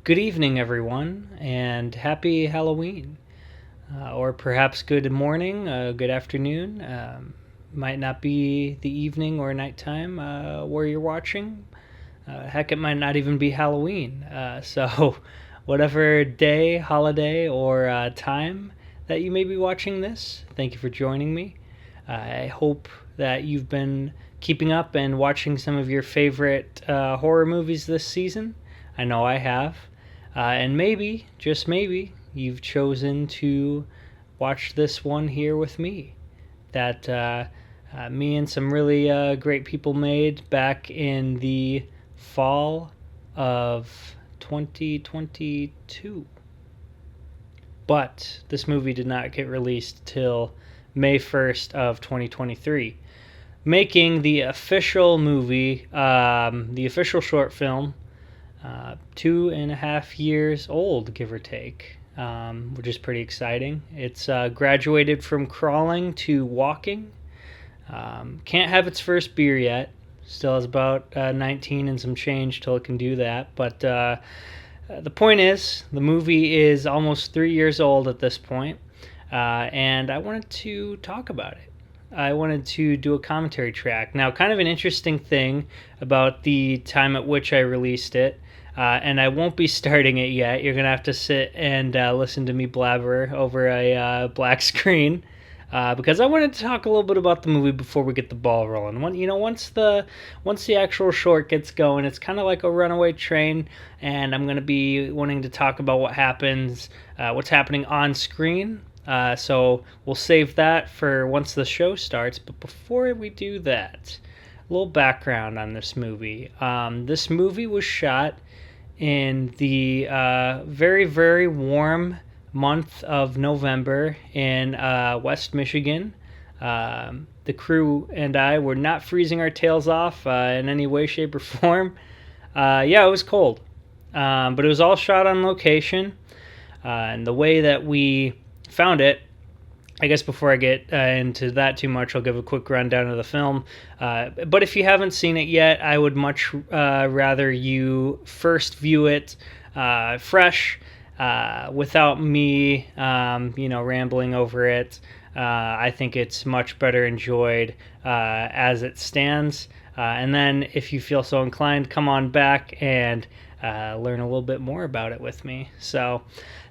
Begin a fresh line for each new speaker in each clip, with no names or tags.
Good evening, everyone, and happy Halloween. Or perhaps good morning, good afternoon. Might not be the evening or nighttime where you're watching. Heck, it might not even be Halloween. So, whatever day, holiday, or time that you may be watching this, thank you for joining me. I hope that you've been keeping up and watching some of your favorite horror movies this season. I know I have. And maybe, just maybe, you've chosen to watch this one here with me that me and some really great people made back in the fall of 2022. But this movie did not get released till May 1st of 2023, making the official movie, the official short film, 2.5 years old, give or take, which is pretty exciting. It's graduated from crawling to walking. Can't have its first beer yet. Still has about 19 and some change till it can do that. But the point is, the movie is almost 3 years old at this point, and I wanted to talk about it. I wanted to do a commentary track. Now, kind of an interesting thing about the time at which I released it, and I won't be starting it yet. You're going to have to sit and listen to me blabber over a black screen, because I wanted to talk a little bit about the movie before we get the ball rolling. Once the actual short gets going, it's kind of like a runaway train, and I'm going to be wanting to talk about what's happening on screen. So we'll save that for once the show starts. But before we do that, a little background on this movie. This movie was shot in the very, very warm month of November in West Michigan. The crew and I were not freezing our tails off in any way, shape, or form. It was cold, but it was all shot on location. And the way that we found it, I guess before I get into that too much, I'll give a quick rundown of the film. But if you haven't seen it yet, I would much rather you first view it fresh, without me, rambling over it. I think it's much better enjoyed as it stands. And then, if you feel so inclined, come on back and learn a little bit more about it with me. So,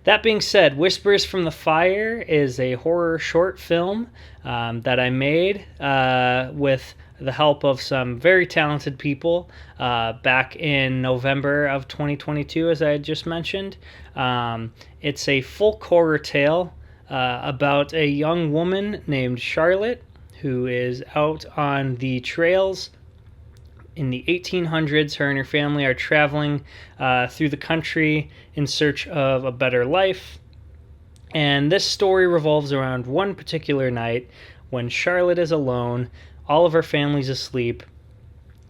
that being said, Whispers from the Fire is a horror short film that I made with the help of some very talented people back in November of 2022, as I had just mentioned. It's a folk horror tale about a young woman named Charlotte who is out on the trails. In the 1800s, her and her family are traveling through the country in search of a better life. And this story revolves around one particular night when Charlotte is alone, all of her family's asleep.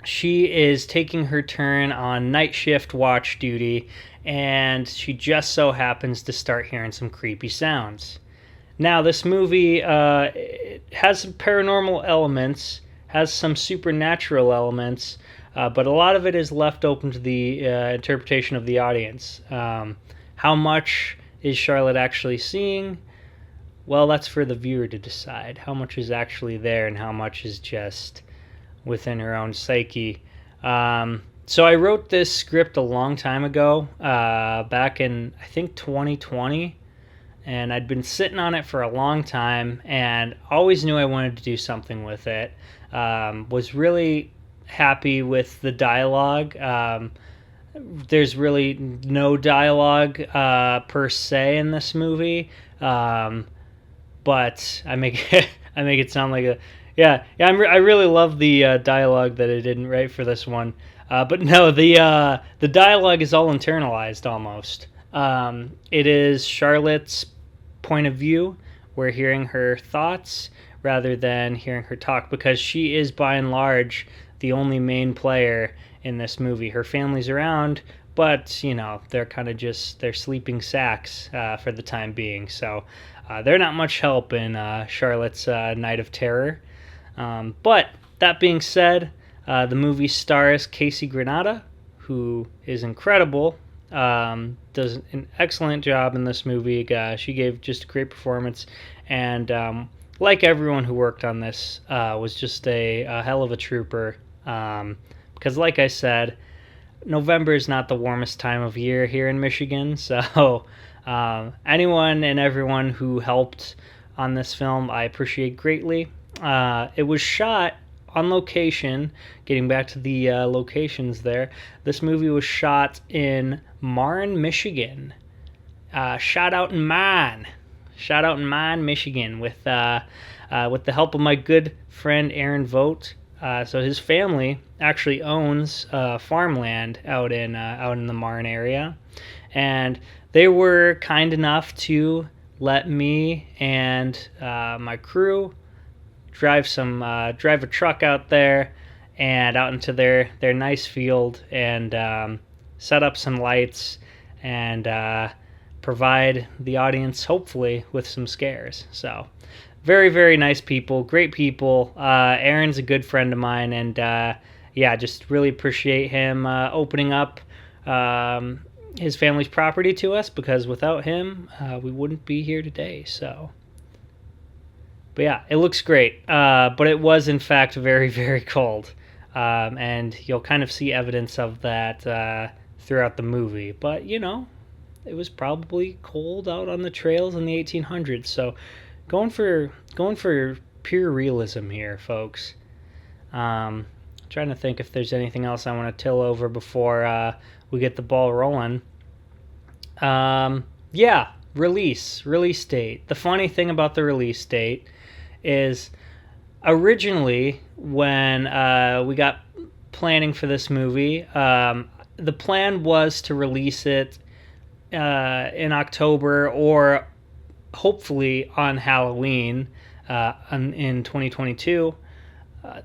She is taking her turn on night shift watch duty, and she just so happens to start hearing some creepy sounds. Now, this movie has some paranormal elements, has some supernatural elements, but a lot of it is left open to the interpretation of the audience. How much is Charlotte actually seeing? Well, that's for the viewer to decide. How much is actually there and how much is just within her own psyche. So I wrote this script a long time ago, back in, I think, 2020. And I'd been sitting on it for a long time and always knew I wanted to do something with it. Was really happy with the dialogue. There's really no dialogue per se in this movie, but I make it sound like a I really love the dialogue that I didn't write for this one. But no, the dialogue is all internalized almost. It is Charlotte's point of view. We're hearing her thoughts rather than hearing her talk, because she is by and large the only main player in this movie. Her family's around, but they're kind of just they're sleeping sacks for the time being. So they're not much help in Charlotte's night of terror. But that being said, the movie stars Casey Granada, who is incredible. does an excellent job in this movie. She gave just a great performance, and like everyone who worked on this, was just a hell of a trooper. Because, like I said, November is not the warmest time of year here in Michigan, so anyone and everyone who helped on this film, I appreciate greatly. It was shot on location. Getting back to the locations there, this movie was shot in Marne, Michigan. Shout out in Marne, Michigan, with the help of my good friend Aaron Vogt. So his family actually owns farmland out in the Marne area, and they were kind enough to let me and my crew drive a truck out there and out into their nice field, and set up some lights and provide the audience, hopefully, with some scares. So very, very nice people, great people. Aaron's a good friend of mine, and yeah, just really appreciate him opening up his family's property to us, because without him, we wouldn't be here today. So, but yeah, it looks great. But it was, in fact, very, very cold. And you'll kind of see evidence of that throughout the movie. But, you know, it was probably cold out on the trails in the 1800s. So going for pure realism here, folks. Trying to think if there's anything else I want to till over before we get the ball rolling. Yeah, release date. The funny thing about the release date is, originally when we got planning for this movie, the plan was to release it in October, or hopefully on Halloween in 2022.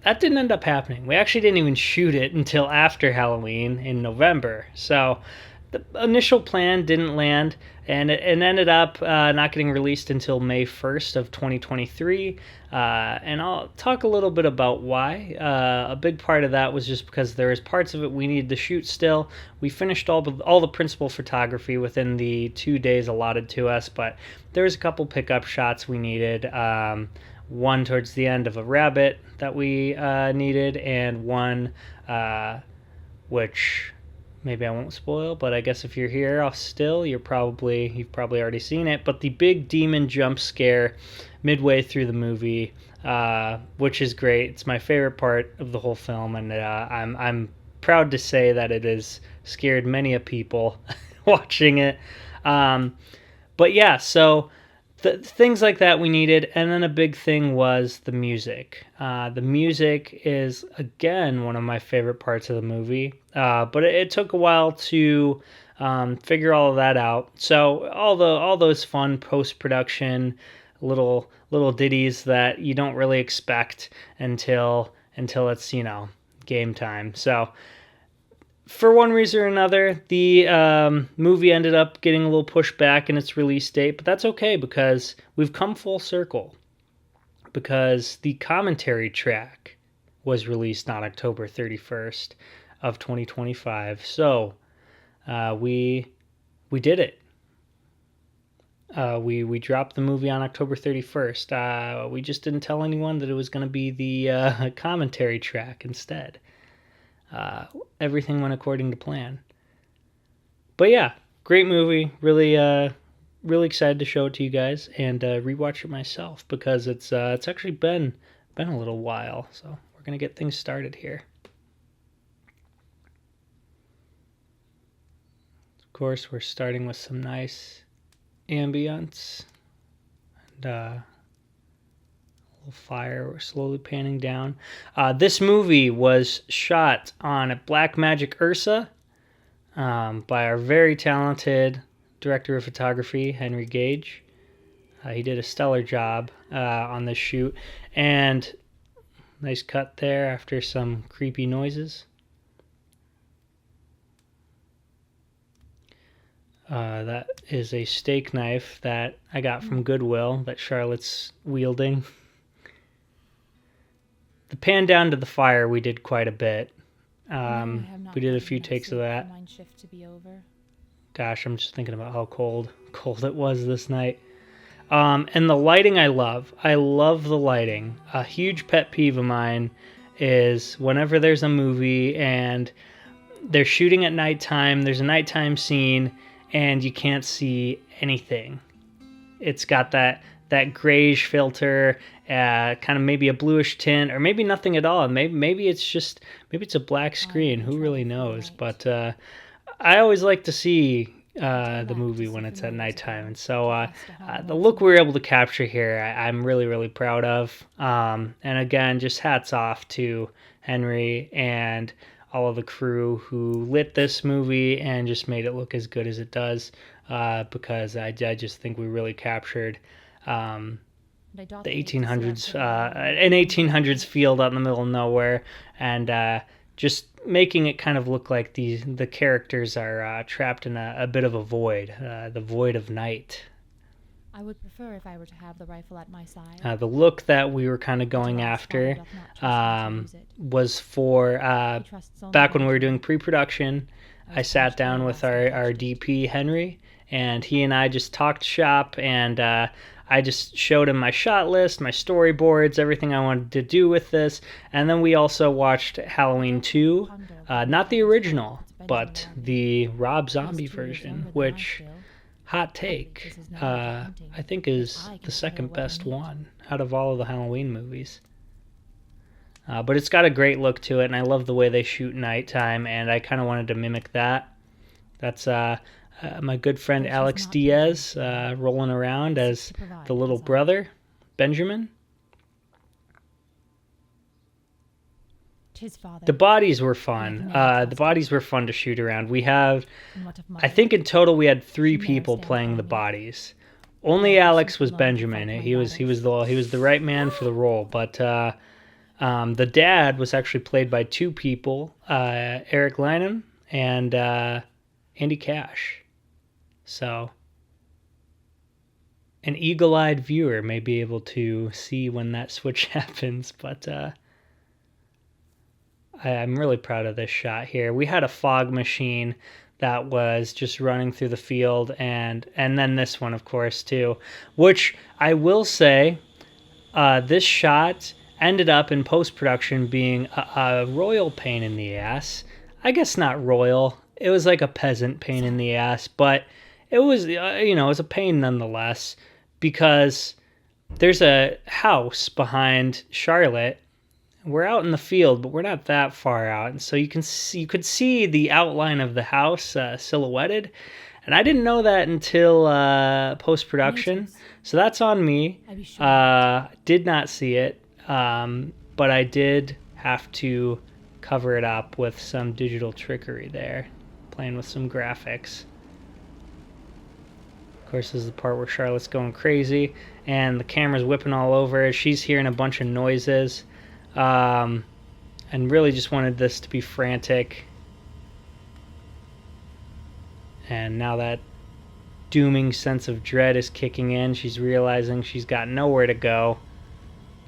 That didn't end up happening. We actually didn't even shoot it until after Halloween in November. So the initial plan didn't land, and it ended up not getting released until May 1st of 2023. And I'll talk a little bit about why. A big part of that was just because there was parts of it we needed to shoot still. We finished all the principal photography within the 2 days allotted to us, but there was a couple pickup shots we needed. One towards the end of a rabbit that we needed, and one which maybe I won't spoil, but I guess if you're here you've probably already seen it. But the big demon jump scare midway through the movie, which is great. It's my favorite part of the whole film, and I'm proud to say that it has scared many a people watching it. But yeah, so things like that we needed, and then a big thing was the music. The music is, again, one of my favorite parts of the movie, but it took a while to figure all of that out. So all those fun post-production little ditties that you don't really expect until it's, you know, game time. So for one reason or another, the movie ended up getting a little pushed back in its release date, but that's okay, because we've come full circle. Because the commentary track was released on October 31st of 2025. So we did it. We dropped the movie on October 31st. We just didn't tell anyone that it was going to be the commentary track instead. Everything went according to plan. But yeah, great movie. Really excited to show it to you guys and rewatch it myself, because it's actually been a little while. So we're gonna get things started here. Of course, we're starting with some nice ambience and fire. We're slowly panning down. This movie was shot on a Blackmagic Ursa by our very talented director of photography, Henry Gage. He did a stellar job on this shoot, and nice cut there after some creepy noises. That is a steak knife that I got from Goodwill that Charlotte's wielding. The pan down to the fire, we did quite a bit. We did a few takes of that.
Shift to be over.
Gosh, I'm just thinking about how cold it was this night. And the lighting I love. I love the lighting. A huge pet peeve of mine is whenever there's a movie and they're shooting at nighttime, there's a nighttime scene, and you can't see anything. It's got that grayish filter, kind of maybe a bluish tint, or maybe nothing at all. Maybe it's a black screen. Who really knows? But I always like to see the movie when it's at nighttime, and so the look we were able to capture here, I'm really, really proud of. And again, just hats off to Henry and all of the crew who lit this movie and just made it look as good as it does, because I just think we really captured the 1800s, an 1800s field out in the middle of nowhere, and just making it kind of look like the characters are trapped in a bit of a void, the void of night.
I would prefer if I were to have the rifle at my side.
The look that we were kind of going after was for back when we were doing pre-production. I sat down with our DP, Henry, and he and I just talked shop, and I just showed him my shot list, my storyboards, everything I wanted to do with this. And then we also watched Halloween 2, not the original, but the Rob Zombie version, which, hot take, I think is the second best one out of all of the Halloween movies. But it's got a great look to it, and I love the way they shoot nighttime, and I kind of wanted to mimic that. That's my good friend Alex Diaz rolling around as the little brother, Benjamin. The bodies were fun. The bodies were fun to shoot around. We have, I think in total we had 3 people playing the bodies. Only Alex was Benjamin. He was the right man for the role. But the dad was actually played by 2 people, Eric Lynham and Andy Cash. So an eagle-eyed viewer may be able to see when that switch happens, but I'm really proud of this shot here. We had a fog machine that was just running through the field, and then this one, of course, too, which I will say, this shot ended up in post-production being a royal pain in the ass. I guess not royal. It was like a peasant pain in the ass, but it was, it was a pain nonetheless, because there's a house behind Charlotte. We're out in the field, but we're not that far out, and so you could see the outline of the house silhouetted, and I didn't know that until post-production, so that's on me. Did not see it, but I did have to cover it up with some digital trickery there, playing with some graphics. Of course, this is the part where Charlotte's going crazy, and the camera's whipping all over her. She's hearing a bunch of noises, and really just wanted this to be frantic. And now that dooming sense of dread is kicking in. She's realizing she's got nowhere to go.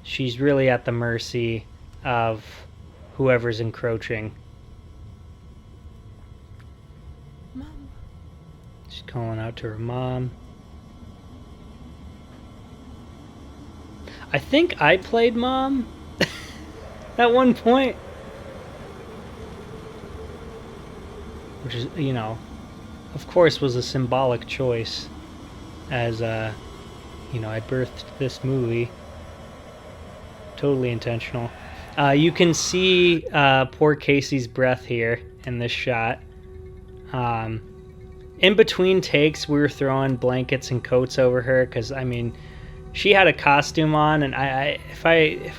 She's really at the mercy of whoever's encroaching.
Mom.
She's calling out to her mom. I think I played mom at one point. Which is, of course was a symbolic choice, as, I birthed this movie. Totally intentional. You can see poor Casey's breath here in this shot. In between takes, we were throwing blankets and coats over her because, she had a costume on, and if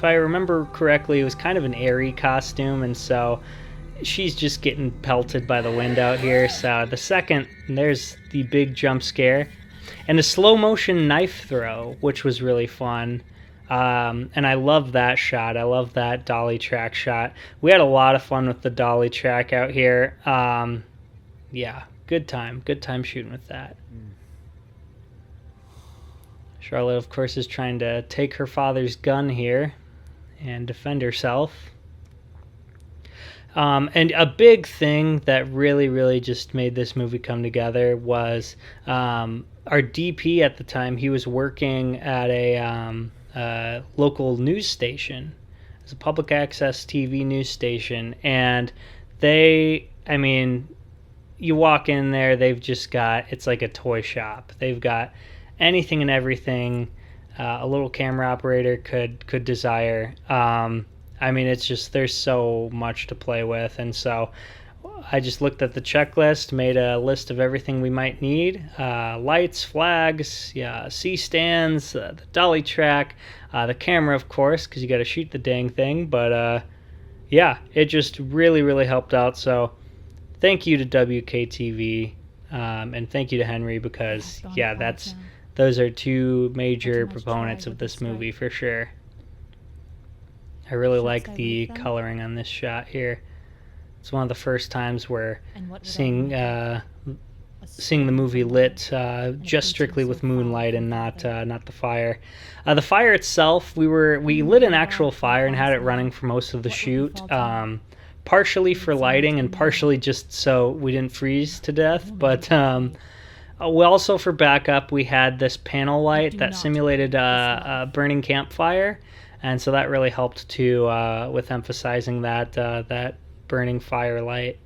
I remember correctly, it was kind of an airy costume, and so she's just getting pelted by the wind out here. So there's the big jump scare, and a slow motion knife throw, which was really fun. And I love that shot. I love that dolly track shot. We had a lot of fun with the dolly track out here. Yeah, good time shooting with that. Charlotte, of course, is trying to take her father's gun here and defend herself. And a big thing that really, really just made this movie come together was our DP at the time. He was working at a local news station. It's a public access TV news station. And I mean, you walk in there, they've just got, it's like a toy shop. They've got anything and everything a little camera operator could desire. I mean, it's just, there's so much to play with. And so I just looked at the checklist, made a list of everything we might need. Lights, flags, yeah, C-stands, the dolly track, the camera, of course, because you got to shoot the dang thing. But yeah, it just really, really helped out. So thank you to WKTV, and thank you to Henry, because, yeah, those are two major proponents of this movie for sure. I really like the coloring on this shot here. It's one of the first times we're seeing the movie lit just strictly with moonlight and not the fire. The fire itself, we lit an actual fire and had it running for most of the shoot, partially for lighting and partially just so we didn't freeze to death. But we also, for backup, we had this panel light that simulated a burning campfire. And so that really helped too with emphasizing that burning fire light.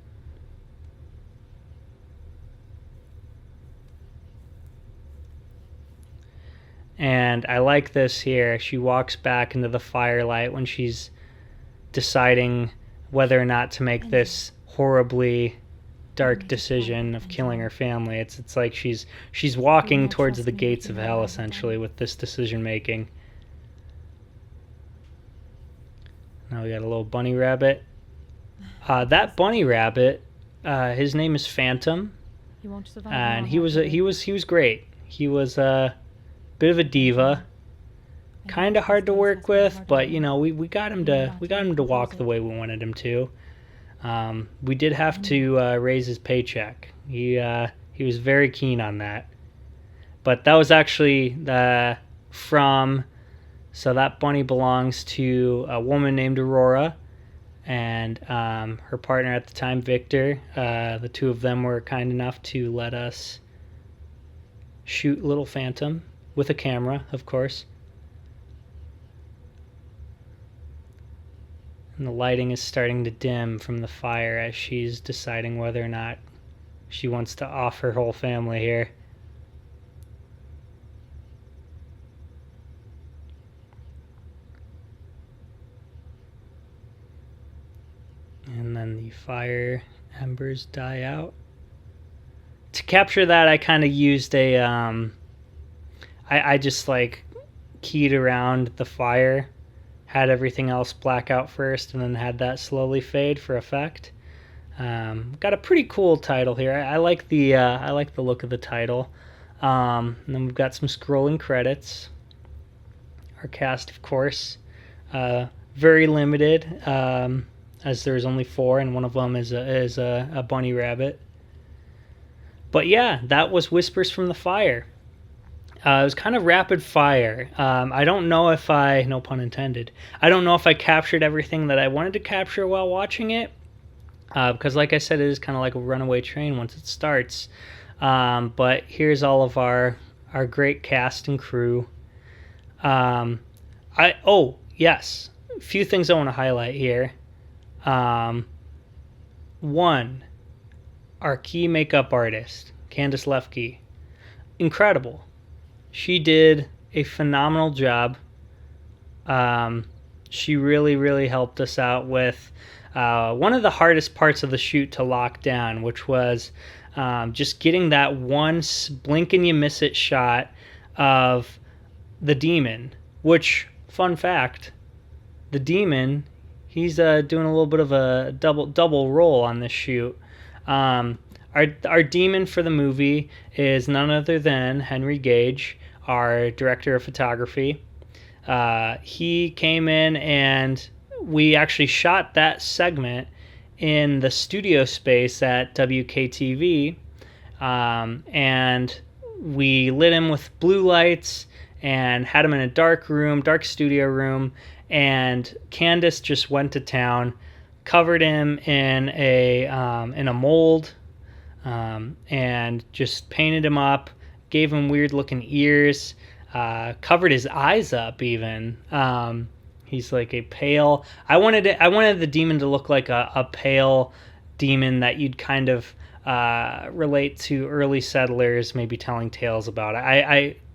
And I like this here. She walks back into the firelight when she's deciding whether or not to make this horribly dark decision of killing her family. It's like she's walking towards the gates of hell, essentially, with this decision making. Now we got a little bunny rabbit. That bunny rabbit, his name is Phantom, and he was great. He was a bit of a diva, kind of hard to work with, but you know we got him to walk the way we wanted him to. We did have to raise his paycheck. He was very keen on that, but that was actually from. So that bunny belongs to a woman named Aurora, and her partner at the time, Victor. The two of them were kind enough to let us shoot little Phantom with a camera, of course. And the lighting is starting to dim from the fire as she's deciding whether or not she wants to off her whole family here. And then the fire embers die out. To capture that, I kind of used I just like keyed around the fire, had everything else black out first, and then had that slowly fade for effect. Got a pretty cool title here. I like the look of the title. And then we've got some scrolling credits. Our cast, of course, very limited. As there's only 4, and one of them is a bunny rabbit. But yeah, that was Whispers from the Fire. It was kind of rapid fire. I don't know if no pun intended, I don't know if I captured everything that I wanted to capture while watching it, because like I said, it is kind of like a runaway train once it starts. But here's all of our great cast and crew. Yes, a few things I want to highlight here. One, our key makeup artist, Candice Lefke. Incredible. She did a phenomenal job. She really, really helped us out with one of the hardest parts of the shoot to lock down, which was just getting that one blink and you miss it shot of the demon, which, fun fact, the demon, he's doing a little bit of a double role on this shoot. Our demon for the movie is none other than Henry Gage, our director of photography. He came in and we actually shot that segment in the studio space at WKTV, and we lit him with blue lights and had him in a dark studio room, and Candice just went to town, covered him in a mold, and just painted him up, gave him weird looking ears, covered his eyes up even. He's like a pale. I wanted the demon to look like a pale demon that you'd kind of relate to early settlers, maybe telling tales about.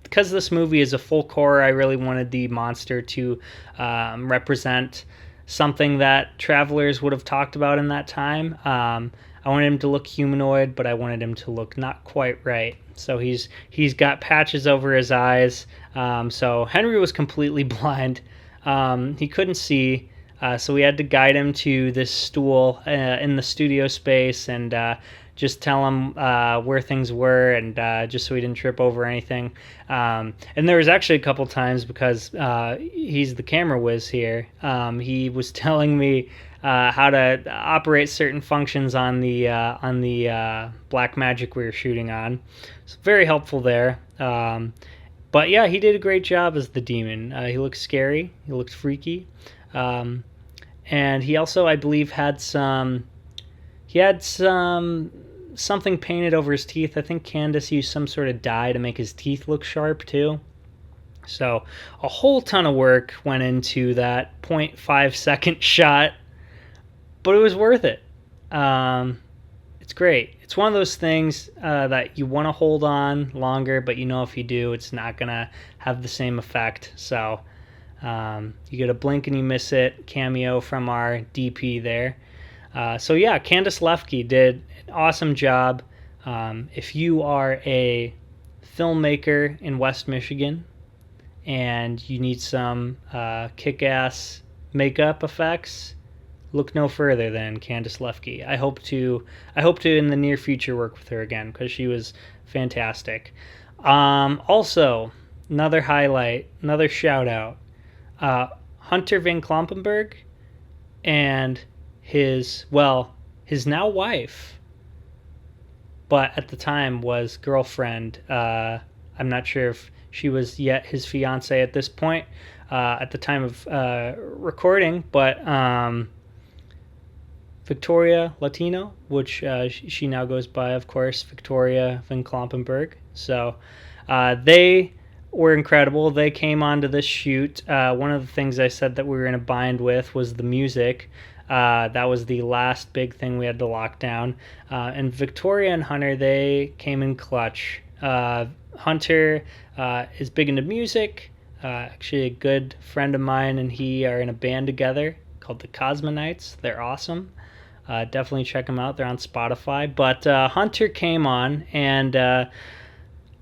Because this movie is a folk horror, I really wanted the monster to represent something that travelers would have talked about in that time. I wanted him to look humanoid, but I wanted him to look not quite right. So he's got patches over his eyes. So Henry was completely blind. He couldn't see. So we had to guide him to this stool in the studio space and just tell him where things were, and just so he didn't trip over anything. And there was actually a couple times, because he's the camera whiz here, he was telling me how to operate certain functions on the black magic we were shooting on. It's very helpful there. But yeah, he did a great job as the demon. He looked scary. He looked freaky. And he also, I believe, had something painted over his teeth. I think Candace used some sort of dye to make his teeth look sharp too. So a whole ton of work went into that 0.5 second shot, but it was worth it. It's great. It's one of those things that you want to hold on longer, but you know if you do, it's not going to have the same effect. So you get a blink and you miss it cameo from our DP there. So yeah, Candace Lefke did an awesome job. If you are a filmmaker in West Michigan and you need some kick-ass makeup effects, look no further than Candace Lefke. I hope to in the near future work with her again, because she was fantastic. Also, another highlight, another shout out, Hunter Van Klompenberg and his now wife, but at the time was girlfriend. I'm not sure if she was yet his fiance at this point, at the time of recording, but Victoria Latino, which she now goes by, of course, Victoria Van Klompenberg. So they were incredible. They came onto this shoot. One of the things I said that we were in a bind with was the music. That was the last big thing we had to lock down. And Victoria and Hunter, they came in clutch. Hunter is big into music. Actually, a good friend of mine and he are in a band together called the Cosmonites. They're awesome. Definitely check them out. They're on Spotify. But Hunter came on, and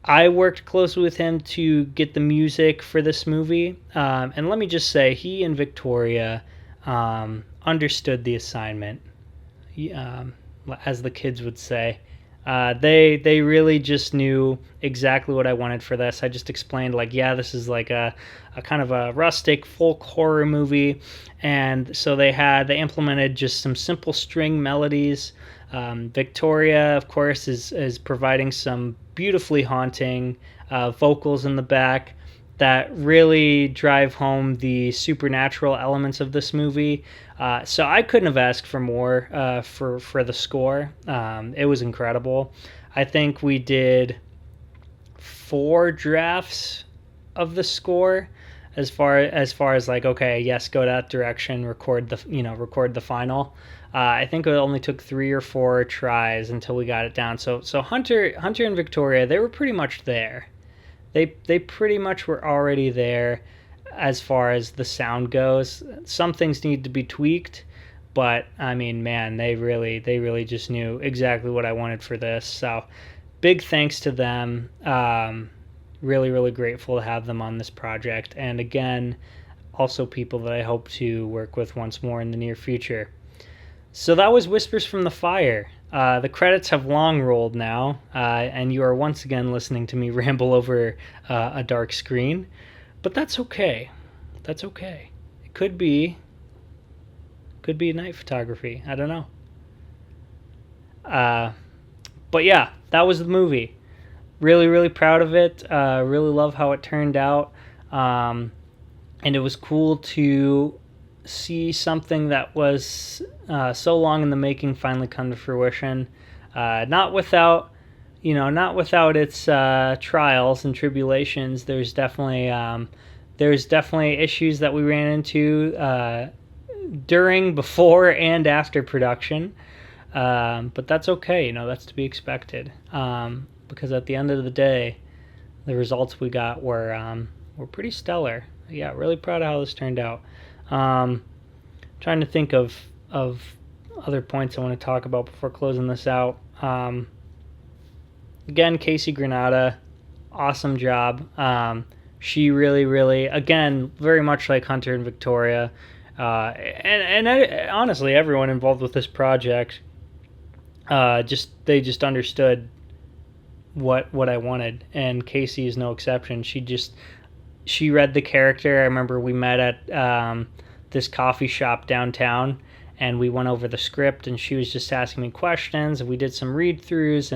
I worked closely with him to get the music for this movie. And let me just say, he and Victoria understood the assignment, as the kids would say. They really just knew exactly what I wanted for this. I just explained, like, yeah, this is like a kind of a rustic folk horror movie, and so they implemented just some simple string melodies. Victoria, of course, is providing some beautifully haunting vocals in the back that really drive home the supernatural elements of this movie. So I couldn't have asked for more for the score. It was incredible. I think we did 4 drafts of the score, as far as like, okay, yes, go that direction, record the final. I think it only took 3 or 4 tries until we got it down. So Hunter and Victoria, they were pretty much there. They pretty much were already there as far as the sound goes. Some things need to be tweaked, but I mean, man, they really just knew exactly what I wanted for this. So big thanks to them. Really, really grateful to have them on this project. And again, also people that I hope to work with once more in the near future. So that was Whispers from the Fire. The credits have long rolled now, and you are once again listening to me ramble over a dark screen. But that's okay. That's okay. It could be night photography. I don't know. But yeah, that was the movie. Really, really proud of it. Really love how it turned out. And it was cool to see something that was so long in the making finally come to fruition. Not without its trials and tribulations. There's definitely issues that we ran into during, before, and after production. But that's okay. That's to be expected. Because at the end of the day, the results we got were pretty stellar. Yeah, really proud of how this turned out. Trying to think of other points I want to talk about before closing this out. Again, Casey Granada, awesome job. She really, again, very much like Hunter and Victoria, and honestly, everyone involved with this project, they just understood what I wanted, and Casey is no exception. She read the character. I remember we met at this coffee shop downtown, and we went over the script, and she was just asking me questions, and we did some read-throughs,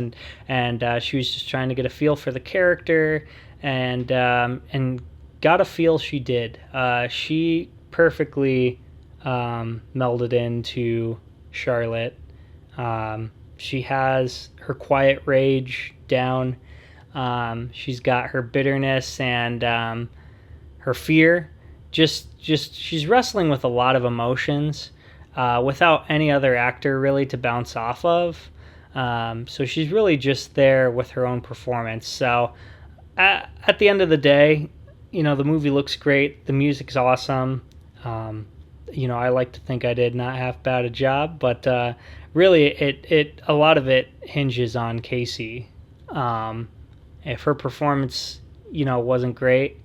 and she was just trying to get a feel for the character, and got a feel she did. She perfectly melded into Charlotte. She has her quiet rage down. She's got her bitterness and her fear. Just she's wrestling with a lot of emotions without any other actor really to bounce off of. So she's really just there with her own performance. So at the end of the day, the movie looks great. The music's awesome. I like to think I did not half bad a job, but really it a lot of it hinges on Casey. If her performance, wasn't great,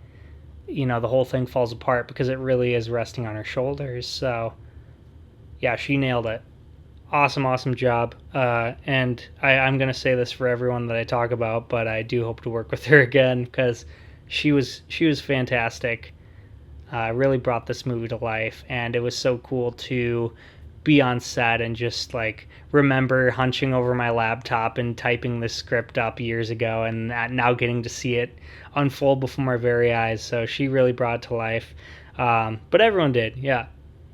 the whole thing falls apart because it really is resting on her shoulders. So yeah, she nailed it. Awesome job. And I'm going to say this for everyone that I talk about, but I do hope to work with her again because she was fantastic. Really brought this movie to life, and it was so cool to be on set and just remember hunching over my laptop and typing this script up years ago, and now getting to see it unfold before my very eyes. So she really brought it to life. But everyone did, yeah.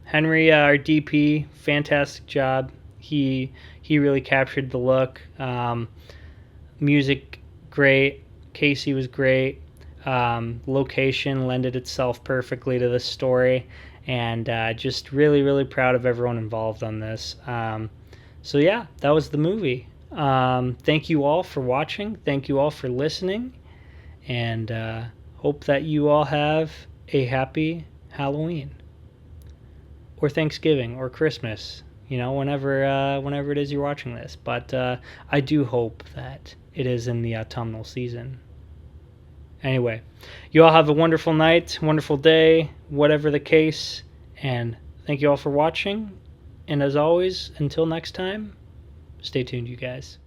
Henry, our DP, fantastic job. He really captured the look. Music, great. Casey was great. Location lended itself perfectly to this story, and just really proud of everyone involved on this. So yeah, that was the movie. Thank you all for watching. Thank you all for listening, and hope that you all have a happy Halloween or Thanksgiving or Christmas, whenever it is you're watching this. But I do hope that it is in the autumnal season. Anyway, you all have a wonderful night, wonderful day, whatever the case, and thank you all for watching. And as always, until next time, stay tuned, you guys.